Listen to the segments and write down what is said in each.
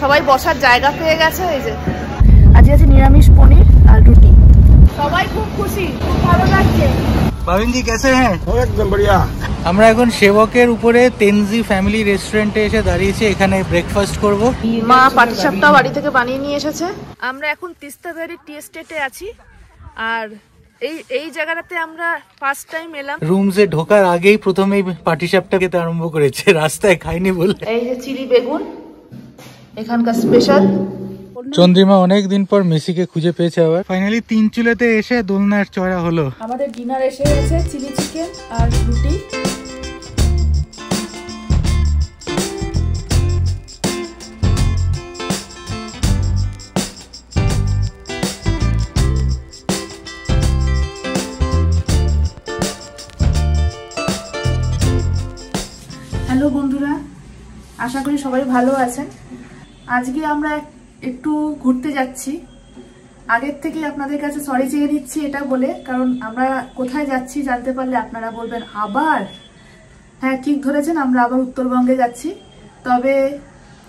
সবাই বসার জায়গা পেয়ে গেছে। এই যে আজকে আছে নিরামিষ পনির আর রুটি। সবাই খুব খুশি, খুব ভালো লাগছে। পাবিন জি কেসে হ্যাঁ? একদম বড়িয়া। আমরা এখন সেবকের উপরে তেনজি ফ্যামিলি রেস্টুরেন্টে এসে দাঁড়িয়েছি, এখানে ব্রেকফাস্ট করব। মা পাটিসাপটা বাড়ি থেকে বানিয়ে নিয়ে এসেছে। আমরা এখন তিস্তা ভ্যালি টি এস্টেটে আছি, আর এই জায়গাটাতে আমরা ফার্স্ট টাইম এলাম। রুমসে ঢোকার আগেই প্রথমেই পাটিসাপটা খেতে আরম্ভ করেছে, রাস্তায় খাইনি বলে। এই যে চিলি বেগুন এখানকার স্পেশাল। চন্দ্রিমা অনেক দিন পর মেসিকে খুঁজে পেয়েছে আবার। ফাইনালি তিন চুলেতে এসে দোলনার চড়া হলো। আমাদের ডিনার এসে গেছে, চিলি চিকেন আর রুটি। হ্যালো বন্ধুরা, আশা করি সবাই ভালো আছেন। আজকে আমরা একটু ঘুরতে যাচ্ছি। আগের থেকে আপনাদের কাছে সরি চেয়ে নিচ্ছি এটা বলে, কারণ আমরা কোথায় যাচ্ছি জানতে পারলে আপনারা বলবেন আবার। হ্যাঁ ঠিক ধরেছেন, আমরা আবার উত্তরবঙ্গে যাচ্ছি। তবে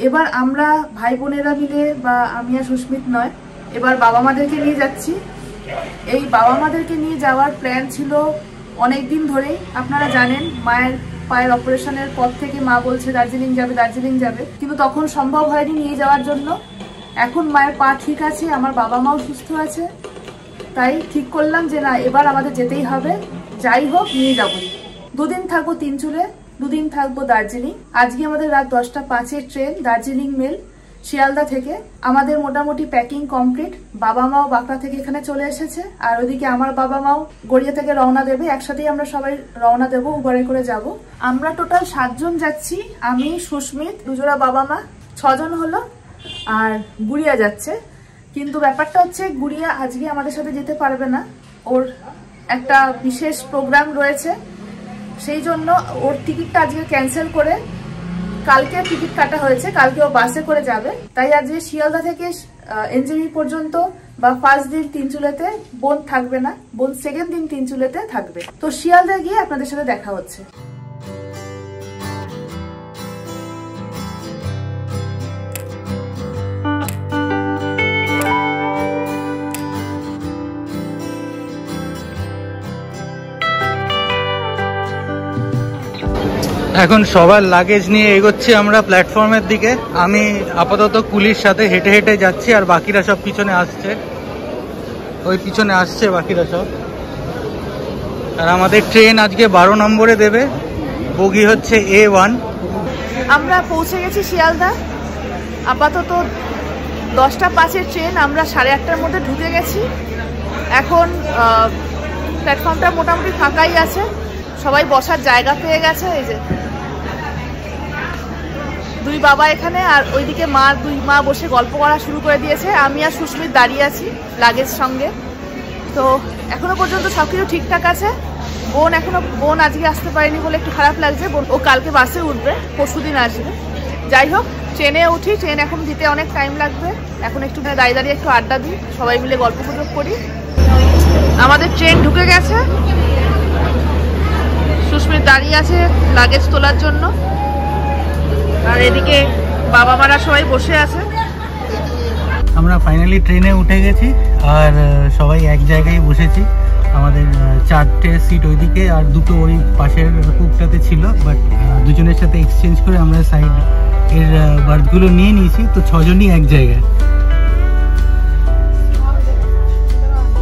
এবার আমরা ভাই বোনেরা মিলে, বা আমি আর সুস্মিত নয়, এবার বাবা মাদেরকে নিয়ে যাচ্ছি। এই বাবা মাদেরকে নিয়ে যাওয়ার প্ল্যান ছিল অনেক দিন ধরেই। আপনারা জানেন মায়ের পায়ের অপারেশনের পর থেকে মা বলছে দার্জিলিং যাবে দার্জিলিং যাবে, কিন্তু তখন সম্ভব হয়নি নিয়ে যাওয়ার জন্য। এখন মায়ের পা ঠিক আছে, আমার বাবা মাও সুস্থ আছে, তাই ঠিক করলাম যে না এবার আমাদের যেতেই হবে। যাই হোক নিয়ে যাবো। দুদিন থাকবো তিনচুলে, দুদিন থাকবো দার্জিলিং। আজকে আমাদের রাত 10:05-এর ট্রেন দার্জিলিং মেল শিয়ালদা থেকে। আমাদের মোটামুটি প্যাকিং কমপ্লিট। বাবা মাও বাঁকড়া থেকে এখানে চলে এসেছে, আর ওদিকে আমার বাবা মাও গড়িয়া থেকে রওনা দেবে। একসাথেই আমরা সবাই রওনা দেবো, উবারে করে যাব। আমরা টোটাল 7 জন যাচ্ছি, আমি সুস্মিত, দুজোড়া বাবা মা, 6 জন হলো। আর গুড়িয়া যাচ্ছে, কিন্তু ব্যাপারটা হচ্ছে গুড়িয়া আজকে আমাদের সাথে যেতে পারবে না। ওর একটা বিশেষ প্রোগ্রাম রয়েছে, সেই জন্য ওর টিকিটটা আজকে ক্যান্সেল করে কালকে টিকিট কাটা হয়েছে। কালকে ও বাসে করে যাবে, তাই আজকে শিয়ালদা থেকে এনজেপি পর্যন্ত বা ফার্স্ট দিন তিনচুলেতে বোন থাকবে না, বোন সেকেন্ড দিন তিনচুলেতে থাকবে। তো শিয়ালদা গিয়ে আপনাদের সাথে দেখা হচ্ছে। এখন সবার লাগেজ নিয়ে এগোচ্ছি আমরা প্ল্যাটফর্মের দিকে। আমি আপাতত কুলির সাথে হেঁটে হেঁটে যাচ্ছি, আর বাকিরা সব পিছনে আসছে, ওই পিছনে আসছে বাকিরা সব। আর আমাদের ট্রেন আজকে 12 নম্বরে দেবে, বগি হচ্ছে A1। আমরা পৌঁছে গেছি শিয়ালদা। আপাতত 10:05-এর ট্রেন, আমরা 8:30-টার মধ্যে ঢুকে গেছি। এখন প্ল্যাটফর্মটা মোটামুটি ফাঁকাই আছে, সবাই বসার জায়গা পেয়ে গেছে। এই যে দুই বাবা এখানে, আর ওইদিকে মা, দুই মা বসে গল্প করা শুরু করে দিয়েছে। আমি আর সুস্মিত দাঁড়িয়ে আছি লাগেজ সঙ্গে। তো এখনো পর্যন্ত সবকিছু ঠিকঠাক আছে। বোন আজকে আসতে পারেনি বলে একটু খারাপ লাগছে। ও কালকে বাসে উঠবে, পরশুদিন আসবে। যাই হোক ট্রেনে উঠি, ট্রেন এখন দিতে অনেক টাইম লাগবে। এখন একটু দাঁড়িয়ে একটু আড্ডা দিই, সবাই মিলে গল্প গুজব করি। আমাদের ট্রেন ঢুকে গেছে, সুস্মিত দাঁড়িয়ে আছে লাগেজ তোলার জন্য, আর এদিকে বাবা মারা সবাই বসে আছে। আমরা ফাইনালি ট্রেনে উঠে গেছি, আর সবাই এক জায়গায় বসেছি। আমাদের 4টে সিট ওইদিকে আর 2টো ওই পাশের কুকটাতে ছিল, বাট দুজনের সাথে এক্সচেঞ্জ করে আমরা সাইড এর বার্থগুলো নিয়ে নিয়েছি। তো 6 জনই এক জায়গায়,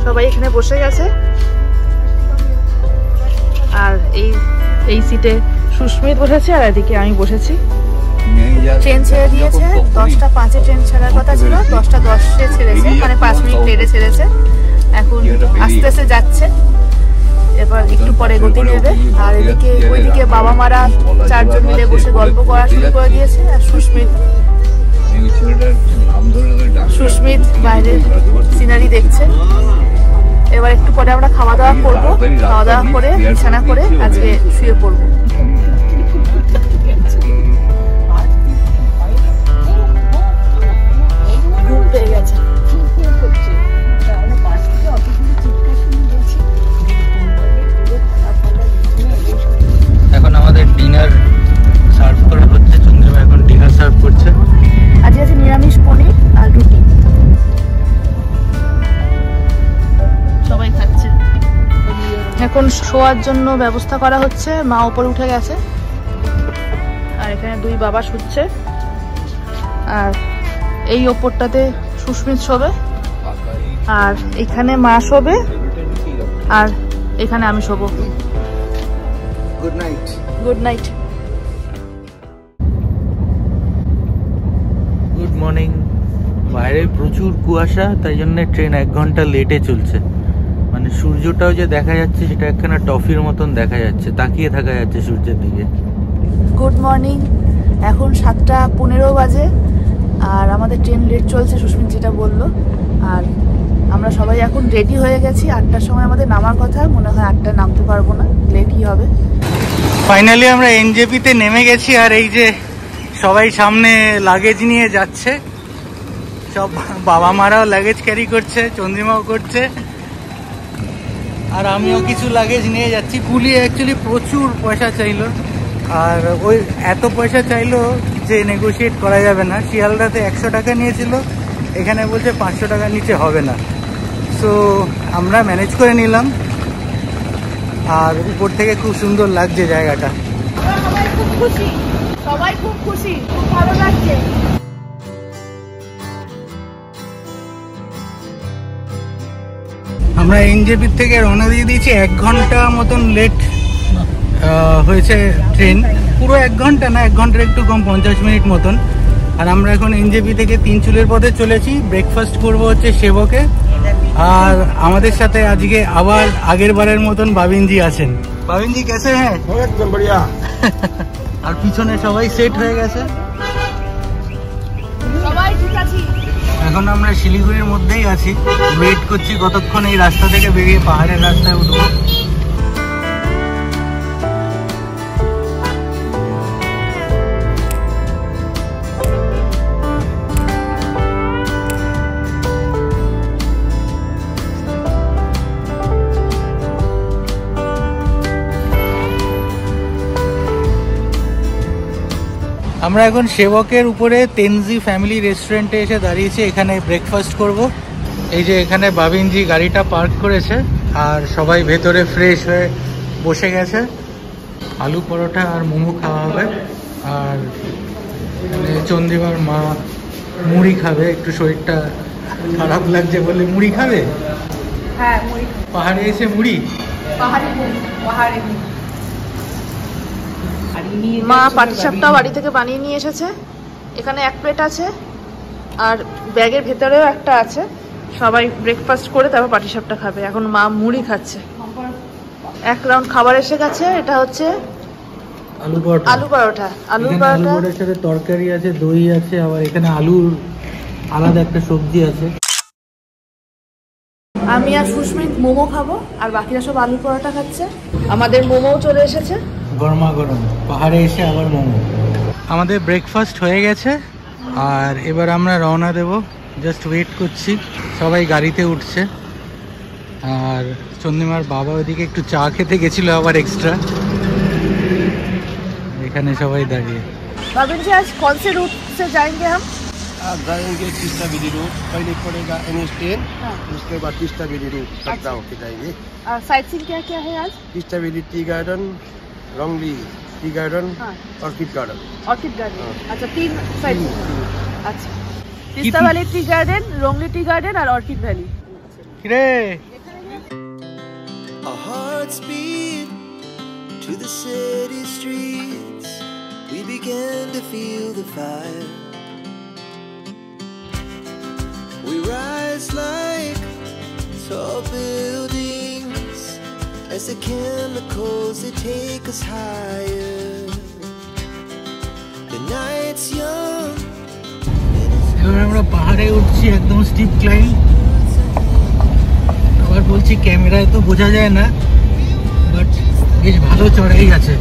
সবাই এখানে বসে গেছে। আর এই সিটে সুস্মিত বসেছে, আর এদিকে আমি বসেছি। ট্রেন ছেড়ে দিয়েছে, 10:05-এ ট্রেন ছাড়ার কথা ছিল, 10:10-এ ছেড়েছে, মানে 5 মিনিট লেটে ছেড়েছে। এখন আস্তে আস্তে যাচ্ছে, এবার একটু পরে গতি নেবে। আর ওইদিকে বাবা মারা 4 জন মিলে বসে গল্প করা শুরু করে দিয়েছে। আর সুস্মিত বাইরের সিনারি দেখছে। এবার একটু পরে আমরা খাওয়া দাওয়া করবো, খাওয়া দাওয়া করে বিছানা করে আজকে শুয়ে পড়বো। ঘুম পেয়ে গেছে। এখন আমাদের ডিনার সার্ভ করা হচ্ছে। চন্দ্রিমা এখন ডিনার সার্ভ করছে। আজকে আছে নিরামিষ পনির আর রুটি সবাই খাচ্ছে। এখন শোয়ার জন্য ব্যবস্থা করা হচ্ছে, মা উপরে উঠে গেছে আর এখানে দুই বাবা শুচ্ছে, আর এই ওপরটাতে সুস্মিত শোবে, আর এখানে মা শোবে, আর এখানে আমি শোবো। Good night. Good night. Good morning. বাইরে প্রচুর কুয়াশা, তাই জন্য ট্রেন 1 ঘন্টা লেটে চলছে। মানে সূর্যটাও যে দেখা যাচ্ছে সেটা একখানা টফির মতন দেখা যাচ্ছে, তাকিয়ে থাকা যাচ্ছে সূর্যের দিকে। Good morning. এখন 7:15 বাজে আর আমাদের ট্রেন লেট চলছে, সুস্মিত যেটা বললো। আর আমরা সবাই এখন রেডি হয়ে গেছি। 8টার সময় আমাদের নামার কথা, মনে হয় 8টায় নামতে পারবো না, লেটই হবে। ফাইনালি আমরা এনজেপিতে নেমে গেছি, আর এই যে সবাই সামনে লাগেজ নিয়ে যাচ্ছে, সব বাবা মারাও লাগেজ ক্যারি করছে, চন্দ্রিমাও করছে, আর আমিও কিছু লাগেজ নিয়ে যাচ্ছি। কুলি অ্যাকচুয়ালি প্রচুর পয়সা চাইলো, আর ওই এত পয়সা চাইলো যে নেগোশিয়েট করা যাবে না। শিয়ালদাতে 100 টাকা নিয়েছিল, এখানে বলছে 500 টাকার নিচে হবে না। সো আমরা ম্যানেজ করে নিলাম, আর উপর থেকে খুব সুন্দর লাগছে জায়গাটা। সবাই খুব খুশি, সবাই খুব খুশি, খুব ভালো লাগছে। আমরা এনজেপি থেকে রওনা দিয়ে দিয়েছি, 1 ঘন্টা মতন লেট হয়েছে ট্রেন। পুরো 1 ঘন্টা না, 1 ঘন্টার একটু কম, 50 মিনিট মতন। আর আমরা এখন এনজেপি থেকে 3 চুলের পথে চলেছি। ব্রেকফাস্ট করব হচ্ছে সেবকে, আর আমাদের সাথে আজকে আবার আগের বারের মতন বাবিনজি আছেন। বাবিনজি কেসে হ্যাঁ? একদম বড়িয়া। আর পিছনে সবাই সেট হয়ে গেছে, সবাই ঠিক আছে। এখন আমরা শিলিগুড়ির মধ্যেই আছি, ওয়েট করছি কতক্ষণ এই রাস্তা থেকে বেরিয়ে পাহাড়ের রাস্তায় উঠবো। আমরা এখন সেবকের উপরে তেনজি ফ্যামিলি রেস্টুরেন্টে এসে দাঁড়িয়েছি, এখানে ব্রেকফাস্ট করব। এই যে এখানে বাবিনজি গাড়িটা পার্ক করেছে, আর সবাই ভেতরে ফ্রেশ হয়ে বসে গেছে। আলু পরোটা আর মোমো খাওয়া হবে, আর চন্দ্রিমার মা মুড়ি খাবে। একটু শরীরটা খারাপ লাগছে বলে মুড়ি খাবে। হ্যাঁ, মুড়ি। পাহাড়ে এসে মুড়ি, পাহাড়ে পাহাড়ে। মা পাটিসাপটা বাড়ি থেকে বানিয়ে নিয়ে এসেছে, এখানে 1 প্লেট আছে আর ব্যাগের ভেতরেও একটা আছে। সবাই ব্রেকফাস্ট করে তারপর পাটিসাপটা খাবে। এখন মা মুড়ি খাচ্ছে। 1 রাউন্ড খাবার এসে গেছে, এটা হচ্ছে আলু পরোটা। আলু পরোটা, আলু আলু পরোটা পরোটার সাথে তরকারি আছে, দই আছে, আবার এখানে আলুর আলাদা একটা সবজি আছে। আমি আর সুস্মিত মোমো খাবো, আর বাকিরা সব আলু পরোটা খাচ্ছে। আমাদের মোমোও চলে এসেছে, গরমা গরম। পাহাড়ে এসে আবার মোমো। আমাদের ব্রেকফাস্ট হয়ে গেছে, আর এবার আমরা রওনা দেব। জাস্ট ওয়েট করছি, সবাই গাড়িতে উঠছে। আর চন্দ্রিমার বাবা ওইদিকে একটু চা খেতে গেছিল আবার এক্সট্রা। এখানে সবাই दाढ़िए। बाबिन जी आज कौन से रूट से जाएंगे हम? आप जाएंगे तीस्ता बेली रोड, पहले पड़ेगा NH10, हाँ। उसके बाद तीस्ता बेली रोड तक होके जाएंगे। साइट सीन क्या क्या है आज? Teesta valley tea garden, Rongli tea garden, हाँ। Orchid garden. Orchid garden. हाँ। अच्छा, 3 साइट। अच्छा, Teesta valley tea garden, Rongli tea garden और ऑर्किड वैली। रे Our hearts beat to the city streets. We began to feel the fire. We rise like tall buildings as the chemicals they take us higher. The night's young. এবার আমরা পাহাড়ে উঠছি, একদম steep climb. আবার বলছি ক্যামেরায় তো বোঝা যায় না, বাট বেশ ভালো চড়াই আছে।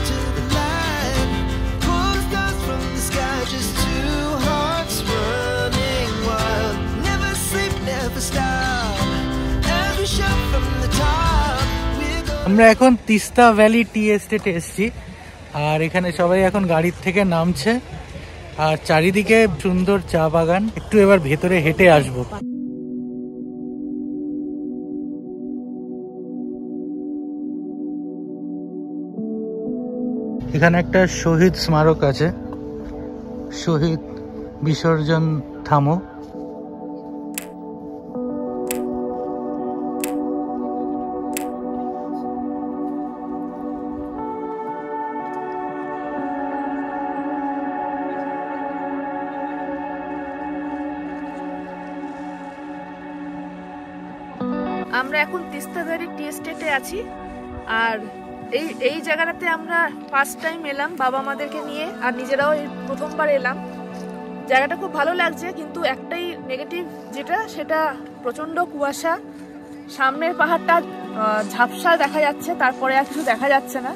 To the light, pull stars from the sky, just two hearts running wild. Never sleep, never stop. As we shout from the top, we're going. আমরা এখন তিস্তা ভ্যালি টি এস্টেটে এসেছি, আর এখানে সবাই এখন গাড়ির থেকে নামছে। আর চারিদিকে সুন্দর চা বাগান। একটু এবার ভেতরে হেঁটে আসবো। এখানে একটা শহীদ স্মারক আছে, শহীদ বিসর্জন থামো। আমরা এখন তিস্তাধারী টি এস্টেটে আছি। আর এই জায়গাটাতে আমরা ফার্স্ট টাইম এলাম বাবা মাদেরকে নিয়ে, আর নিজেরাও এই প্রথমবার এলাম। জায়গাটা খুব ভালো লাগছে, কিন্তু একটাই নেগেটিভ যেটা, সেটা প্রচন্ড কুয়াশা। সামনের পাহাড়টা ঝাপসা দেখা যাচ্ছে, তারপরে আর কিছু দেখা যাচ্ছে না।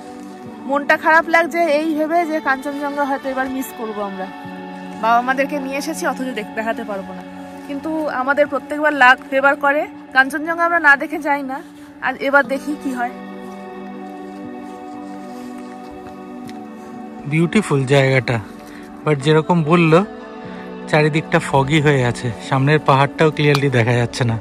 মনটা খারাপ লাগছে এই ভেবে যে কাঞ্চনজঙ্ঘা হয়তো এবার মিস করবো আমরা। বাবা মাদেরকে নিয়ে এসেছি, অথচ দেখাতে পারবো না। কিন্তু আমাদের প্রত্যেকবার লাক ফেভার করে, কাঞ্চনজঙ্ঘা আমরা না দেখে যাই না। আর এবার দেখি কি হয়। বিউটিফুল জায়গাটা, বাট যেরকম বললো চারিদিকটা ফগি হয়ে আছে, সামনের পাহাড়টাও ক্লিয়ারলি দেখা যাচ্ছে না।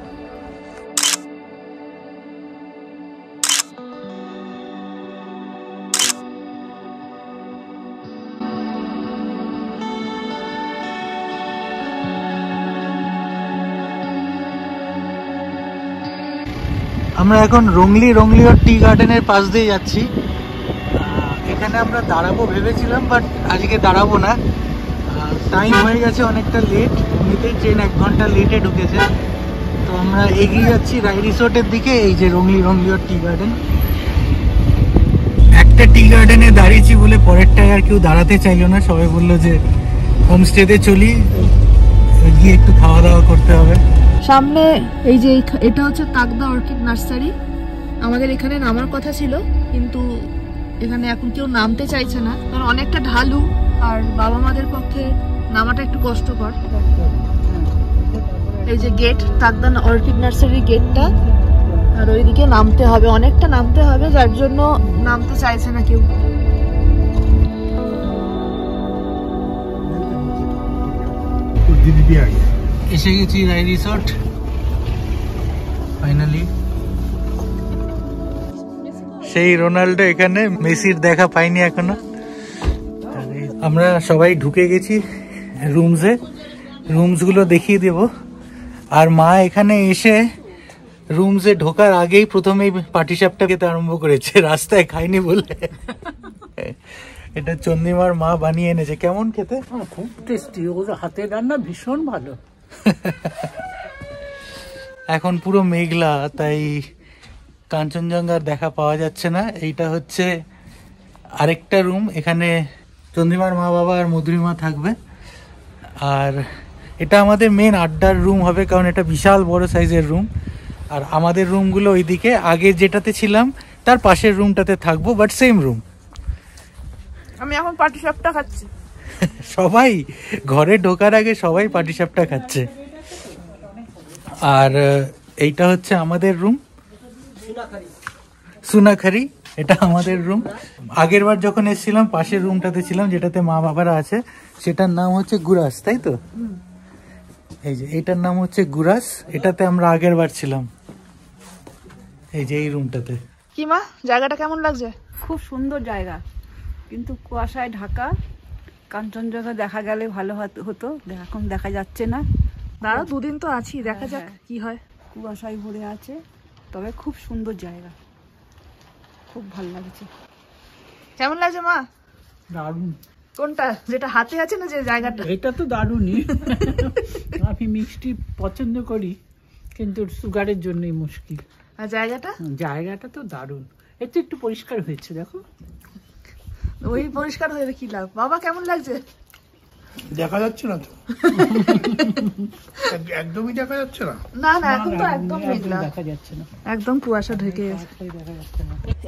আমরা এখন রংলিওর টি গার্ডেনের পাশ দিয়ে যাচ্ছি। এখানে আমরা দাঁড়াবো ভেবেছিলাম, বাট আজকে দাঁড়াবো না। টাইম হয়ে গেছে অনেকটা লেট, এমনিতেই ট্রেন 1 ঘন্টা লেটে ঢুকেছে। তো আমরা এগিয়ে যাচ্ছি রাই রিসোর্টের দিকে। এই যে রংলিওর টি গার্ডেন। একটা টি গার্ডেনে দাঁড়িয়েছি বলে পরেরটায় আর কেউ দাঁড়াতে চাইলো না, সবাই বললো যে হোমস্টেতে চলি, গিয়ে একটু খাওয়া দাওয়া করতে হবে। সামনে এই যে এটা হচ্ছে তাকদা অর্কিড নার্সারি। আমাদের এখানে নামার কথা ছিল, কিন্তু এখানে এখন কেউ নামতে চাইছে না, কারণ অনেকটা ঢালু আর বাবা মাদের পক্ষে নামাটা একটু কষ্টকর। এই যে গেট, তাকদা অর্কিড নার্সারি গেটটা, আর ওইদিকে নামতে হবে, অনেকটা নামতে হবে, যার জন্য নামতে চাইছে না কেউ। এসে গেছি রাই রিসোর্ট ফাইনালি। সেই রোনাল্ডো এখানে, মেসির দেখা পাইনি এখনো। আমরা সবাই ঢুকে গেছি রুমসগুলো দেখিয়ে দেব। আর মা এখানে এসে রুমসে ঢোকার আগেই প্রথমেই পাটিসাপটা খেতে আরম্ভ করেছে, রাস্তায় খাইনি বলে। এটা চন্দ্রিমার মা বানিয়ে এনেছে। কেমন খেতে? খুব টেস্টি, ওর হাতের রান্না ভীষণ ভালো। এখন পুরো মেঘলা, তাই কাঞ্চনজঙ্ঘার দেখা পাওয়া যাচ্ছে না। এইটা হচ্ছে আরেকটা রুম, এখানে চন্দ্রিমার মা বাবা আর মধুরিমা থাকবে। আর এটা আমাদের মেন আড্ডার রুম হবে, কারণ এটা বিশাল বড় সাইজের রুম। আর আমাদের রুমগুলো ওইদিকে, আগে যেটাতে ছিলাম তার পাশের রুমটাতে থাকবো, বাট সেম রুম। আমি এখন পাটিসাপটা খাচ্ছি। সবাই ঘরে ঢোকার আগে সবাই পাটিসাপটা খাচ্ছে। আর এইটা হচ্ছে আমাদের রুম, সুনাখারি। এটা আমাদের রুম। আগের বার যখন এসেছিলাম পাশের রুমটাতে ছিলাম, যেটাতে মা বাবারা আছে, সেটার নাম হচ্ছে গুরাস, তাই তো? এই যে এইটার নাম হচ্ছে গুরাস, এটাতে আমরা আগের বার ছিলাম, এই যে এই রুমটাতে। কি মা, জায়গাটা কেমন লাগছে? খুব সুন্দর জায়গা, কিন্তু কুয়াশায় ঢাকা। কাঞ্চনজঙ্ঘা দেখা গেলে ভালো হতো, এখন দেখা যাচ্ছে না। দাঁড়া, 2 দিন তো আছি, দেখা যাক কি হয়। কুয়াশায় ভরে আছে, তবে খুব সুন্দর জায়গা, খুব ভালো লাগছে। কেমন লাগছে মা? দারুণ। কোনটা, যেটা হাতে আছে না যে জায়গাটা? এটা তো দারুণই। আমি মিষ্টি পছন্দ করি, কিন্তু সুগারের জন্যই মুশকিল। আর জায়গাটা? জায়গাটা তো দারুণ, একটু একটু পরিষ্কার হয়েছে, দেখো। ওই পরিষ্কার হয়ে কি লাভ? বাবা কেমন লাগছে? দেখা যাচ্ছে না তো, একদমই দেখা যাচ্ছে না। না না, এখন তো একদম মেঘলা, দেখা যাচ্ছে না, একদম কুয়াশা ঢেকে গেছে।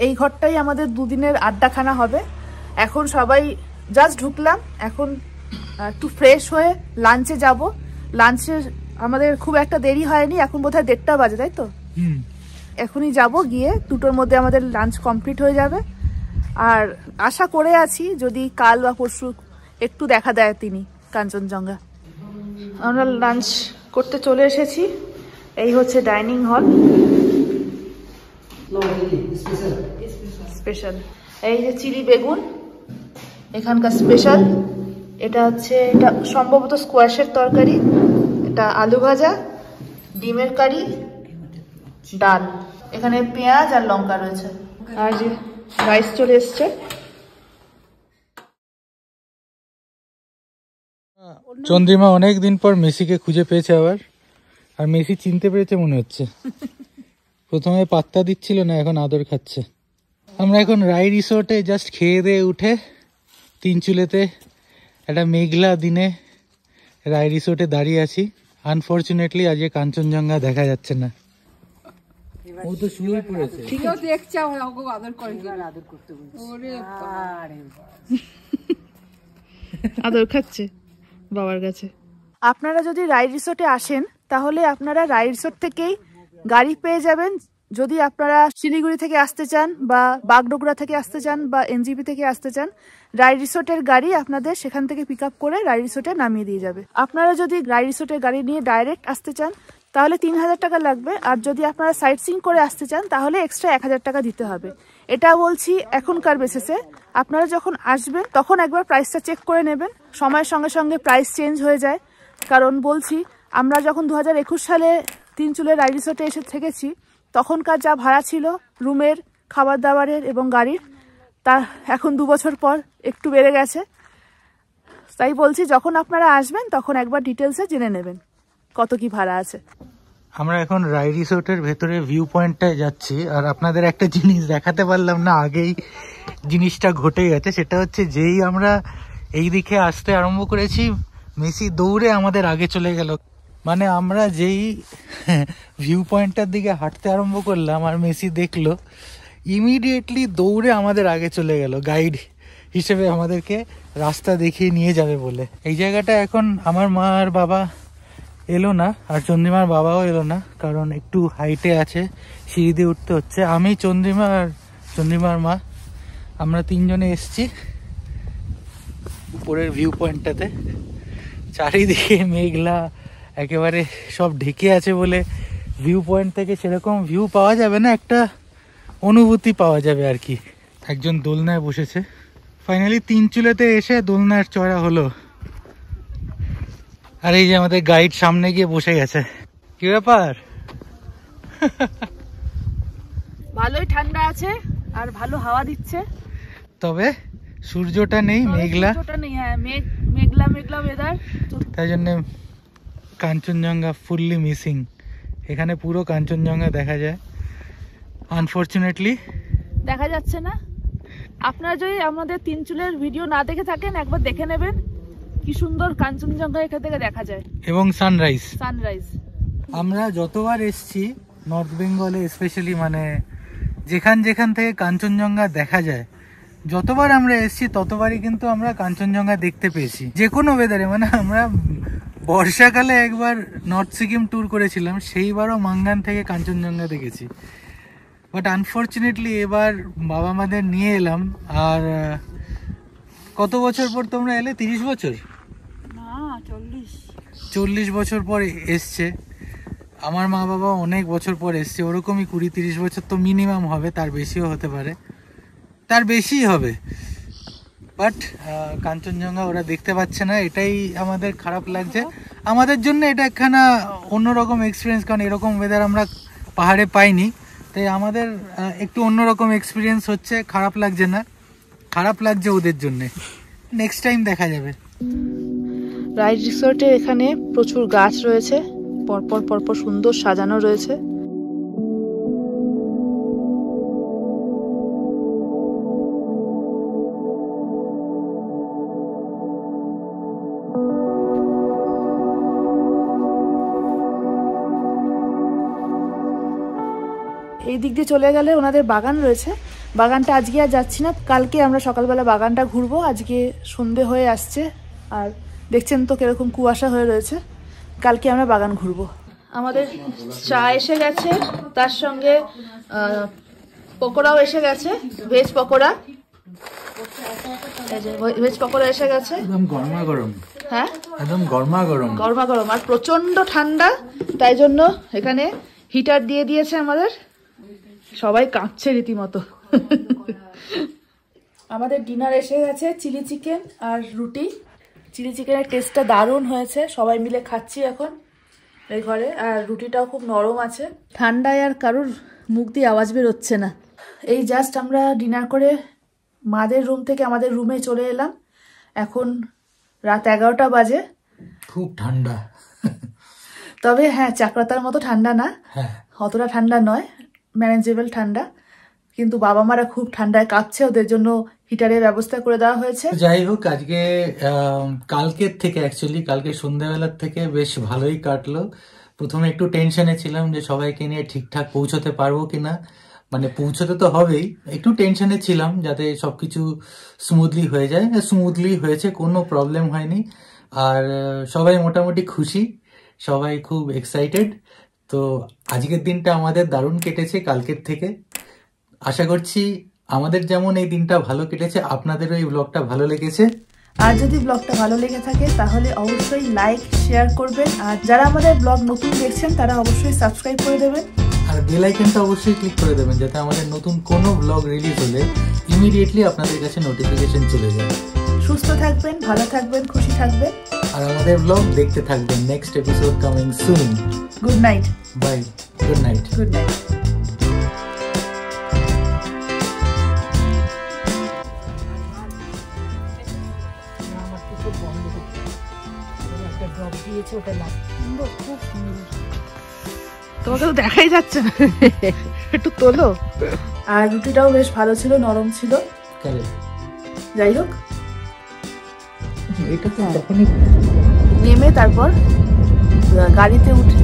এই ঘরটাই আমাদের 2 দিনের আড্ডাখানা হবে। এখন সবাই জাস্ট ঢুকলাম, এখন একটু ফ্রেশ হয়ে লাঞ্চে যাব। লাঞ্চে আমাদের খুব একটা দেরি হয়নি, এখন বোধহয় 1:30 বাজে, তাই তো? এখনই যাব, গিয়ে 2টোর মধ্যে আমাদের লাঞ্চ কমপ্লিট হয়ে যাবে। আর আশা করে আছি যদি কাল বা পরশু একটু দেখা দেয় তিনি, কাঞ্চনজঙ্ঘা। আমরা লাঞ্চ করতে চলে এসেছি। এই হচ্ছে ডাইনিং হল স্পেশাল। এই যে চিলি বেগুন এখানকার স্পেশাল। এটা হচ্ছে, এটা সম্ভবত স্কোয়াশের তরকারি। এটা আলু ভাজা, ডিমের কারি, ডাল, এখানে পেঁয়াজ আর লঙ্কা রয়েছে। আর যে রাইস চলে এসছে। চন্দ্রিমা অনেক দিন পর মেসিকে খুঁজে পেয়েছে আবার, আর মেসি চিনতে পেরেছে মনে হচ্ছে। প্রথমে পাত্তা দিচ্ছিল না, এখন আদর খাচ্ছে। আমরা এখন রাই রিসোর্টে জাস্ট খেয়ে দিয়ে উঠে তিনচুলেতে একটা মেঘলা দিনে রাই রিসোর্টে দাঁড়িয়ে আছি। আনফর্চুনেটলি আজকে কাঞ্চনজঙ্ঘা দেখা যাচ্ছে না। ও তো শুয়ে পড়েছে। আদর খাচ্ছে বাবার কাছে। আপনারা যদি রাই রিসোর্টে আসেন তাহলে আপনারা রাই রিসোর্ট থেকেই গাড়ি পেয়ে যাবেন। যদি আপনারা শিলিগুড়ি থেকে আসতে চান বা বাগডোগরা থেকে আসতে চান বা এনজিপি থেকে আসতে চান, রাই রিসোর্টের গাড়ি আপনাদের সেখান থেকে পিক আপ করে রাই রিসোর্টে নামিয়ে দিয়ে যাবে। আপনারা যদি রাই রিসোর্টের গাড়ি নিয়ে ডাইরেক্ট আসতে চান তাহলে 3000 টাকা লাগবে। আর যদি আপনারা সাইট সিইং করে আসতে চান তাহলে এক্সট্রা 1000 টাকা দিতে হবে। এটা বলছি এখনকার বেসিসে। আপনারা যখন আসবেন তখন একবার প্রাইসটা চেক করে নেবেন। সময়ের সঙ্গে সঙ্গে প্রাইস চেঞ্জ হয়ে যায়। কারণ বলছি, আমরা যখন 2021 সালে তিনচুলের রাই রিসোর্টে এসে থেকেছি তখনকার যা ভাড়া ছিল রুমের, খাবার দাবারের এবং গাড়ির, তা এখন 2 বছর পর একটু বেড়ে গেছে। তাই বলছি যখন আপনারা আসবেন তখন একবার ডিটেলসে জেনে নেবেন কত কি ভাড়া আছে। আমরা এখন রাই রিসোর্টের ভেতরে ভিউ পয়েন্টটায় যাচ্ছি। আর আপনাদের একটা জিনিস দেখাতে পারলাম না, আগেই জিনিসটা ঘটে গেছে। সেটা হচ্ছে, যেই আমরা এই দিকে আসতে আরম্ভ করেছি মেসি দৌড়ে আমাদের আগে চলে গেল। মানে আমরা যেই ভিউ পয়েন্টটার দিকে হাঁটতে আরম্ভ করলাম আর মেসি দেখলো, ইমিডিয়েটলি দৌড়ে আমাদের আগে চলে গেল, গাইড হিসেবে আমাদেরকে রাস্তা দেখিয়ে নিয়ে যাবে বলে। এই জায়গাটা এখন আমার মা আর বাবা এলো না, আর চন্দ্রিমার বাবাও এলো না, কারণ একটু হাইটে আছে, সিঁড়ি দিয়ে উঠতে হচ্ছে। আমি, চন্দ্রিমা আর চন্দ্রিমার মা, আমরা 3 জনে এসছি উপরের ভিউ পয়েন্টটাতে। চারিদিকে মেঘলা, একেবারে সব ঢেকে আছে বলে ভিউ পয়েন্ট থেকে সেরকম ভিউ পাওয়া যাবে না, একটা অনুভূতি পাওয়া যাবে আর কি। একজন দোলনায় বসেছে। ফাইনালি তিনচুলেতে এসে দোলনার চড়া হলো। আর এই যে আমাদের গাইড সামনে গিয়ে বসে গেছে। কি ব্যাপার? ভালোই ঠান্ডা আছে আর ভালো হাওয়া দিচ্ছে, তবে সূর্যটা নেই, মেঘলা। হ্যাঁ, মেঘলা মেঘলা ওয়েদার। তাই জন্য কাঞ্চনজঙ্ঘা ফুললি মিসিং। এখানে পুরো কাঞ্চনজঙ্ঘা দেখা যায়, আনফর্চুনেটলি দেখা যাচ্ছে না। আপনারা যদি আমাদের তিনচুলের ভিডিও না দেখে থাকেন একবার দেখে নেবেন, কি সুন্দর কাঞ্চনজঙ্ঘা এখান থেকে দেখা যায়, এবং সানরাইজ। আমরা যতবার এসছি নর্থ বেঙ্গলে স্পেশালি, মানে যেখান যেখান থেকে কাঞ্চনজঙ্ঘা দেখা যায়, যতবার আমরা এসছি ততবারই কিন্তু আমরা কাঞ্চনজঙ্ঘা দেখতে পেয়েছি, যে কোনো ওয়েদারে। মানে আমরা বর্ষাকালে একবার নর্থ সিকিম ট্যুর করেছিলাম, সেইবারও মাঙ্গান থেকে কাঞ্চনজঙ্ঘা দেখেছি। বাট আনফর্চুনেটলি এবার বাবা মাদের নিয়ে এলাম। আর কত বছর পর তোমরা এলে? 30 বছর না, 40 বছর পর এসছে। আমার মা বাবা অনেক বছর পর এসছে, ওরকমই 20-30 বছর তো মিনিমাম হবে, তার বেশিও হতে পারে, তার বেশিই হবে। বাট কাঞ্চনজঙ্ঘা ওরা দেখতে পাচ্ছে না, এটাই আমাদের খারাপ লাগছে। আমাদের জন্য এটা একখানা অন্যরকম এক্সপিরিয়েন্স, কারণ এরকম ওয়েদার আমরা পাহাড়ে পাইনি। তাই আমাদের একটু অন্যরকম এক্সপিরিয়েন্স হচ্ছে, খারাপ লাগছে না, খারাপ লাগছে ওদের জন্যে। নেক্সট টাইম দেখা যাবে। রাইড রিসোর্টে এখানে প্রচুর গাছ রয়েছে, পরপর পরপর সুন্দর সাজানো রয়েছে। এই দিক দিয়ে চলে গেলে ওনাদের বাগান রয়েছে, বাগানটা আজকে আর যাচ্ছি না, কালকে আমরা সকালবেলা বাগানটা ঘুরবো। আজকে সন্ধে হয়ে আসছে আর দেখছেন তো কিরকম কুয়াশা হয়ে রয়েছে, কালকে আমরা বাগান ঘুরবো। আমাদের চা এসে গেছে, তার সঙ্গে পকোড়াও এসে গেছে, ভেজ পকোড়া। এই যে ভেজ পকোড়া এসে গেছে, একদম গরমা গরম। হ্যাঁ একদম গরমা গরম, গরমা গরম, আর প্রচন্ড ঠান্ডা, তাই জন্য এখানে হিটার দিয়ে দিয়েছে আমাদের, সবাই কাঁপছে রীতিমতো। আমাদের ডিনার এসে গেছে, চিলি চিকেন আর রুটি। চিলি চিকেনের টেস্টটা দারুণ হয়েছে, সবাই মিলে খাচ্ছি এখন এই ঘরে। আর রুটিটাও খুব নরম আছে, ঠান্ডায় আর কারুর মুখ দিয়ে আওয়াজ বেরোচ্ছে না। এই জাস্ট আমরা ডিনার করে মাদের রুম থেকে আমাদের রুমে চলে এলাম। এখন রাত 11টা বাজে। খুব ঠান্ডা, তবে হ্যাঁ চাকরাতার মতো ঠান্ডা না, হ্যাঁ অতটা ঠান্ডা নয়, ম্যানেজেবল ঠান্ডা। কিন্তু বাবা মারা খুব ঠান্ডায় কাঁপছে, ওদের জন্য হিটারের ব্যবস্থা করে দেওয়া হয়েছে। যাই হোক, আজকে কালকের থেকে অ্যাকচুয়ালি কালকে সন্ধ্যাবেলার থেকে বেশ ভালোই কাটলো। প্রথমে একটু টেনশনে ছিলাম যে সবাইকে নিয়ে ঠিকঠাক পৌঁছতে পারবো কিনা, মানে পৌঁছতে তো হবেই, একটু টেনশনে ছিলাম যাতে সবকিছু স্মুথলি হয়ে যায়। স্মুথলি হয়েছে, কোনো প্রবলেম হয়নি। আর সবাই মোটামুটি খুশি, সবাই খুব এক্সাইটেড। তো আজকের দিনটা আমাদের দারুণ কেটেছে কালকের থেকে। আশা করছি আমাদের যেমন এই দিনটা ভালো কেটেছে, আপনাদেরও এই ব্লগটা ভালো লেগেছে। আর যদি ব্লগটা ভালো লেগে থাকে তাহলে অবশ্যই লাইক শেয়ার করবেন, আর যারা আমাদের ব্লগ নতুন দেখছেন তারা অবশ্যই সাবস্ক্রাইব করে দেবেন, আর বেল আইকনটা অবশ্যই ক্লিক করে দেবেন যাতে আমাদের নতুন কোনো ব্লগ রিলিজ হলে ইমিডিয়েটলি আপনাদের কাছে নোটিফিকেশন চলে যায়। সুস্থ থাকবেন, ভালো থাকবেন, খুশি থাকবেন, আর আমাদের ব্লগ দেখতে থাকবেন। Next episode coming soon. Good night. Bye, good night. Good night. তোমাকে তো দেখাই যাচ্ছে না, একটু তোলো। আর রুটিটাও বেশ ভালো ছিল, নরম ছিল। যাই হোক, এটা তো তখনই নেমে তারপর গাড়িতে উঠে